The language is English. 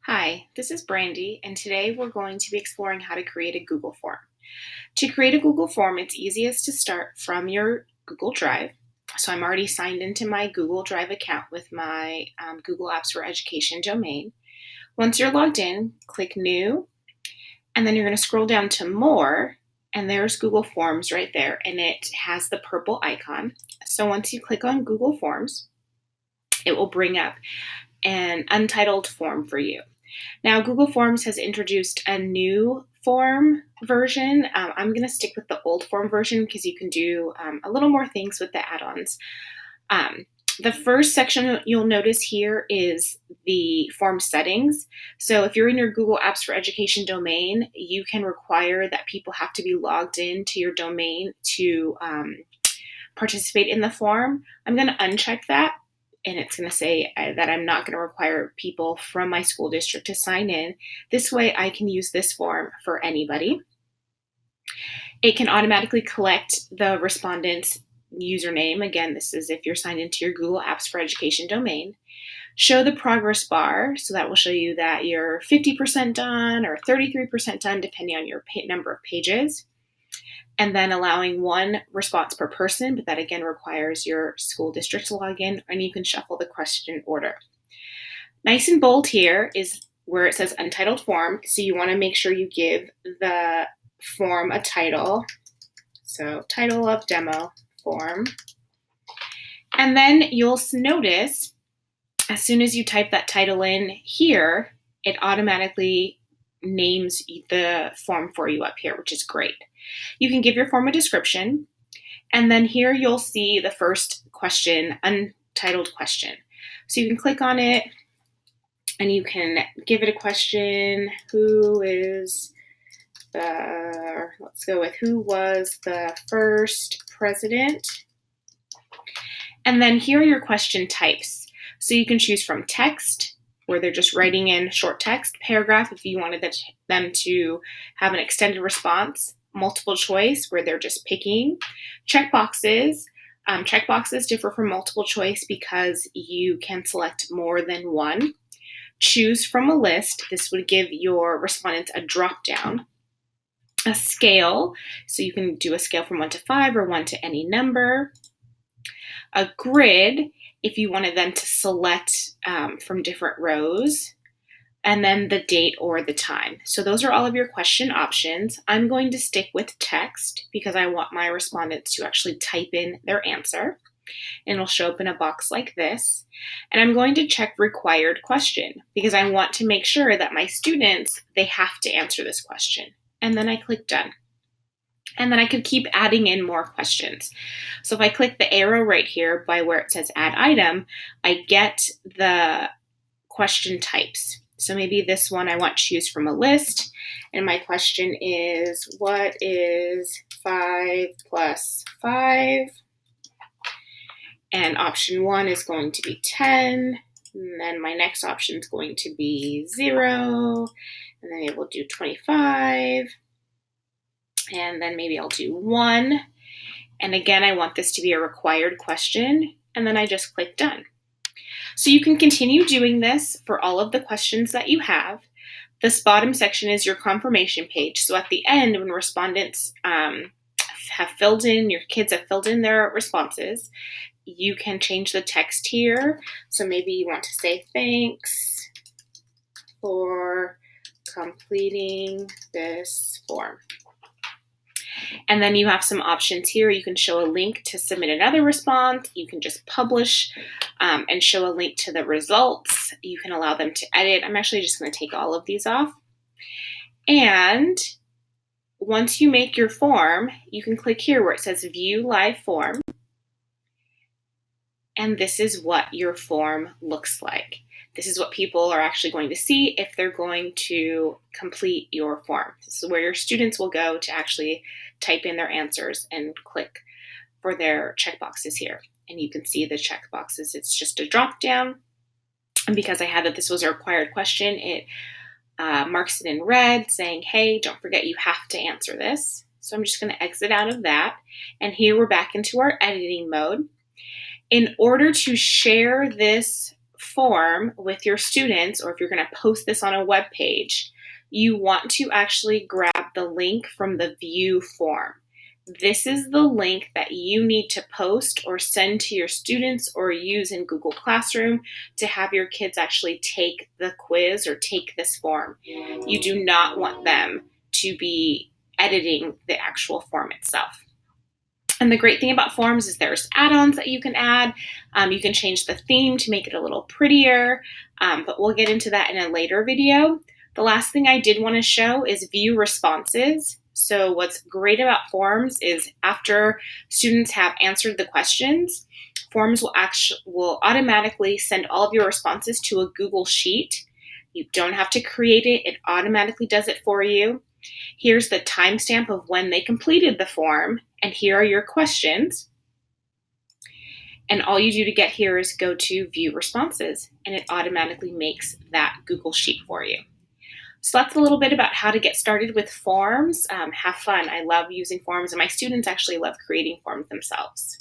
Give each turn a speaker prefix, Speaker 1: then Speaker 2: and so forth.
Speaker 1: Hi, this is Brandy, and today we're going to be exploring how to create a Google form. To create a Google form, it's easiest to start from your Google Drive. So I'm already signed into my Google Drive account with my Google Apps for Education domain. Once you're logged in, click New, and then you're going to scroll down to More, and there's Google Forms right there, and it has the purple icon. So once you click on Google Forms, it will bring up an untitled form for you. Now, Google Forms has introduced a new form version. I'm going to stick with the old form version because you can do a little more things with the add-ons. The first section you'll notice here is the form settings. So if you're in your Google Apps for Education domain, you can require that people have to be logged in to your domain to participate in the form. I'm going to uncheck that, and it's going to say that I'm not going to require people from my school district to sign in. This way I can use this form for anybody. It can automatically collect the respondent's username. Again, this is if you're signed into your Google Apps for Education domain. Show the progress bar, so that will show you that you're 50% done or 33% done, depending on your number of pages. And then allowing one response per person, but that again requires your school district login, and you can shuffle the question order. Nice and bold here is where it says untitled form, so you want to make sure you give the form a title. So title of demo form. And then you'll notice as soon as you type that title in here, it automatically names the form for you up here, which is great. You can give your form a description, and then here you'll see the first question, untitled question. So you can click on it, and you can give it a question. Who was the first president? And then here are your question types. So you can choose from text, where they're just writing in short text, paragraph if you wanted them to have an extended response, multiple choice where they're just picking, checkboxes. Checkboxes differ from multiple choice because you can select more than one. Choose from a list. This would give your respondents a drop down. A scale, so you can do a scale from 1 to 5 or 1 to any number. A grid, if you wanted them to select from different rows, and then the date or the time. So those are all of your question options. I'm going to stick with text because I want my respondents to actually type in their answer, and it'll show up in a box like this. And I'm going to check required question because I want to make sure that my students, they have to answer this question. And then I click done. And then I could keep adding in more questions. So if I click the arrow right here by where it says add item, I get the question types. So maybe this one I want to choose from a list. And my question is, what is 5 plus 5? And option 1 is going to be 10. And then my next option is going to be 0. And then maybe we'll do 25. And then maybe I'll do 1. And again, I want this to be a required question. And then I just click done. So you can continue doing this for all of the questions that you have. This bottom section is your confirmation page. So at the end, when respondents have filled in, your kids have filled in their responses, you can change the text here. So maybe you want to say thanks for completing this form. And then you have some options here. You can show a link to submit another response. You can just publish and show a link to the results. You can allow them to edit. I'm actually just going to take all of these off. And once you make your form, you can click here where it says View Live Form. And this is what your form looks like. This is what people are actually going to see if they're going to complete your form. This is where your students will go to actually type in their answers and click for their checkboxes here. And you can see the checkboxes. It's just a drop down. And because I had that this was a required question, it marks it in red saying, hey, don't forget you have to answer this. So I'm just going to exit out of that. And here we're back into our editing mode. In order to share this form with your students, or if you're going to post this on a web page, you want to actually grab the link from the view form. This is the link that you need to post or send to your students or use in Google Classroom to have your kids actually take the quiz or take this form. You do not want them to be editing the actual form itself. And the great thing about forms is there's add-ons that you can add. You can change the theme to make it a little prettier, but we'll get into that in a later video. The last thing I did want to show is view responses. So what's great about forms is after students have answered the questions, forms will automatically send all of your responses to a Google Sheet. You don't have to create it. It automatically does it for you. Here's the timestamp of when they completed the form, and here are your questions. And all you do to get here is go to View Responses, and it automatically makes that Google Sheet for you. So that's a little bit about how to get started with forms. Have fun. I love using forms, and my students actually love creating forms themselves.